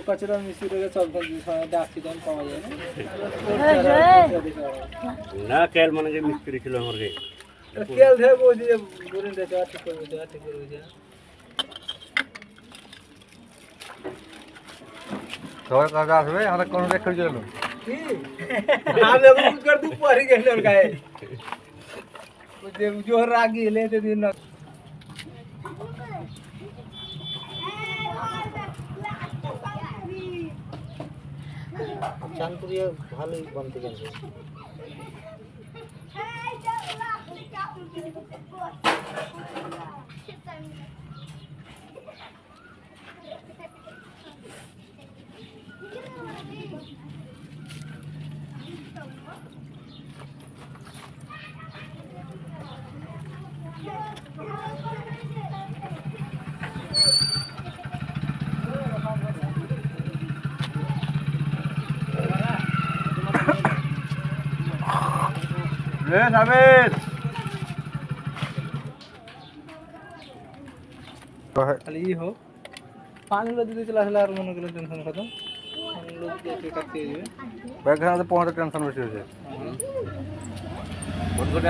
কাচরা মিস্ত্রি রে সব ডাকি দেন পাওয়া যায় না কেল মানে যে মিস্ত্রি ছিল আমার রে না কেল ধে বই দিয়ে গুরিন দে ঠিক করবে ঠিক করবে সবাই কাজ আসবে আমরা কোন রেখে দিলাম কি আমি अब कर दूं पर ही गए और गए मुझे जो रागी लेते दिन ना চানপুরিয়া ভালোই বলতে গেছে রে সাবিত खाली ये हो पानी लो दीदी चला चला और मन के टेंशन खत्म हम लोग के करते हैं ব্যাগ খানাতে পৌঁছাতে টেনশন বেশি হয়েছে